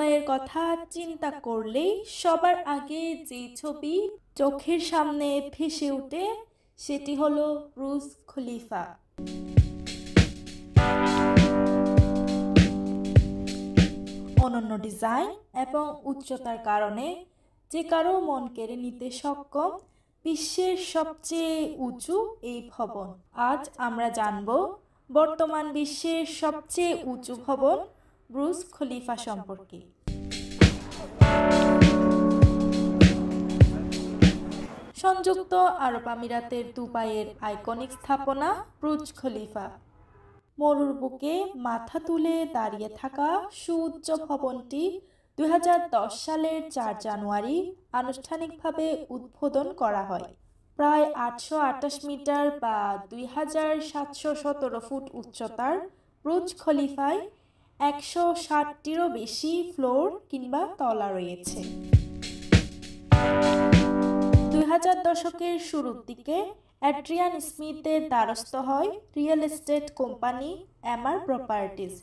দুবাইয়ের কথা চিন্তা করলেই সবার আগে যে ছবি চোখের সামনে ভেসে ওঠে সেটি হলো বুর্জ খলিফা। অনন্য ডিজাইন এবং উচ্চতার কারণে যে কারো মন কেড়ে নিতে সক্ষম বিশ্বের সবচেয়ে উঁচু এই ভবন। আজ আমরা জানব বর্তমান বিশ্বের সবচেয়ে উঁচু ভবন বুর্জ খলিফা সম্পর্কে। সংযুক্ত আরব আমিরাতের দুবাইয়ের আইকনিক স্থাপনা বুর্জ খলিফা। মরুর বুকে মাথা তুলে দাঁড়িয়ে থাকা সুউচ্চ ভবনটি 2010 সালের 4 জানুয়ারি আনুষ্ঠানিকভাবে উদ্বোধন করা হয়। প্রায় 828 মিটার বা 2717 ফুট উচ্চতার বুর্জ খলিফায় 160টিরও বেশি ফ্লোর কিংবা তলা রয়েছে। 2000 দশকের শুরুর দিকে অ্যাড্রিয়ান স্মিথের দ্বারস্থ হয় real estate company Emaar properties.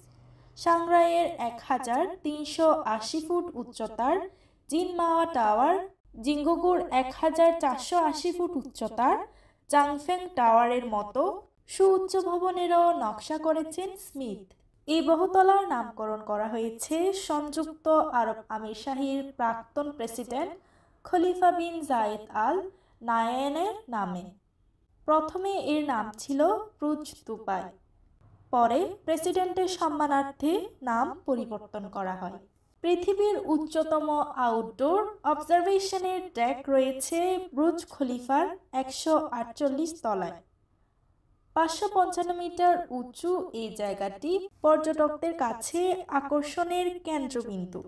সাংগ্রাইয়ের 1380 ফুট উচ্চতার জিনমাওয়া টাওয়ার, জিঙ্গুগুর 1480 ফুট উচ্চতার জাংফেং টাওয়ারের মতো সুউচ্চ ভবনেরও নকশা করেছেন স্মিথ। এই বহুতলার নামকরণ করা হয়েছে সংযুক্ত আরব আমিরশাহীর প্রাক্তন প্রেসিডেন্ট খলিফা বিন জায়েদ আল নাহয়ানের নামে। প্রথমে এর নাম ছিল বুর্জ দুবাই, পরে প্রেসিডেন্টের সম্মানার্থে নাম পরিবর্তন করা হয়। পৃথিবীর উচ্চতম আউটডোর অবজারভেশনের ডেক রয়েছে বুর্জ খলিফার 148 তলায়। 555 মিটার উঁচু এই জায়গাটি পর্যটকদের কাছে আকর্ষণের কেন্দ্রবিন্দু।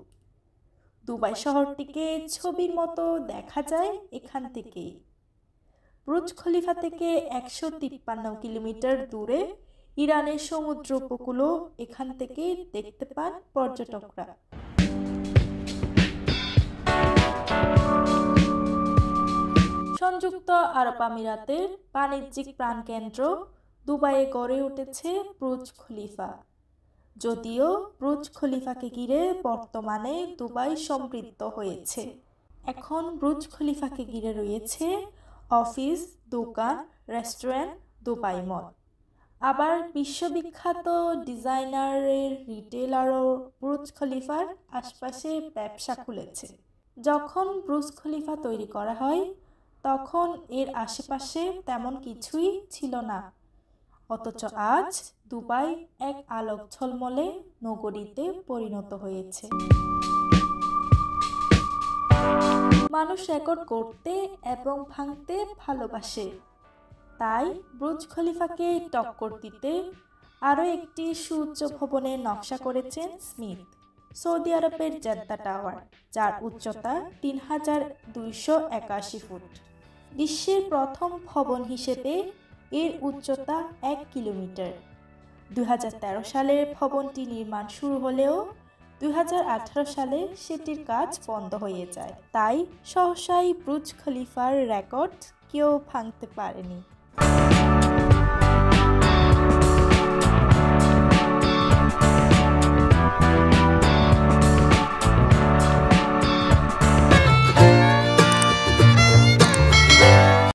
দুবাই শহরটিকে ছবির মতো দেখা যায় এখান থেকেই। বুর্জ খলিফা থেকে 153 কিলোমিটার দূরে ইরানের সমুদ্র উপকূলও এখান থেকে দেখতে পান পর্যটকরা। সংযুক্ত আরব আমিরাতের বাণিজ্যিক প্রাণকেন্দ্র দুবাইয়ে গড়ে উঠেছে বুর্জ খলিফা। যদিও বুর্জ খলিফাকে ঘিরে বর্তমানে দুবাই সমৃদ্ধ হয়েছে। এখন বুর্জ খলিফাকে ঘিরে রয়েছে অফিস, দোকান, রেস্টুরেন্ট, দুবাই মল। আবার বিশ্ববিখ্যাত ডিজাইনারের রিটেলারও বুর্জ খলিফার আশপাশে ব্যবসা খুলেছে। যখন বুর্জ খলিফা তৈরি করা হয় তখন এর আশেপাশে তেমন কিছুই ছিল না, অথচ আজ দুবাই এক আলোক ঝলমলে নগরীতে পরিণত হয়েছে। মানুষ রেকর্ড করতে এবং ভাঙতে ভালোবাসে, তাই বুর্জ খলিফাকে টক্কর দিতে আরও একটি সুউচ্চ ভবনের নকশা করেছেন স্মিথ। সৌদি আরবের জেদ্দা টাওয়ার, যার উচ্চতা 3281 ফুট। বিশ্বের প্রথম ভবন হিসেবে এর উচ্চতা 1 কিলোমিটার। 2013 সালে ভবনটি নির্মাণ শুরু হলেও 2018 সালে সেটির কাজ বন্ধ হয়ে যায়। তাই সহসাই বুর্জ খলিফার রেকর্ড কেউ ভাঙতে পারেনি।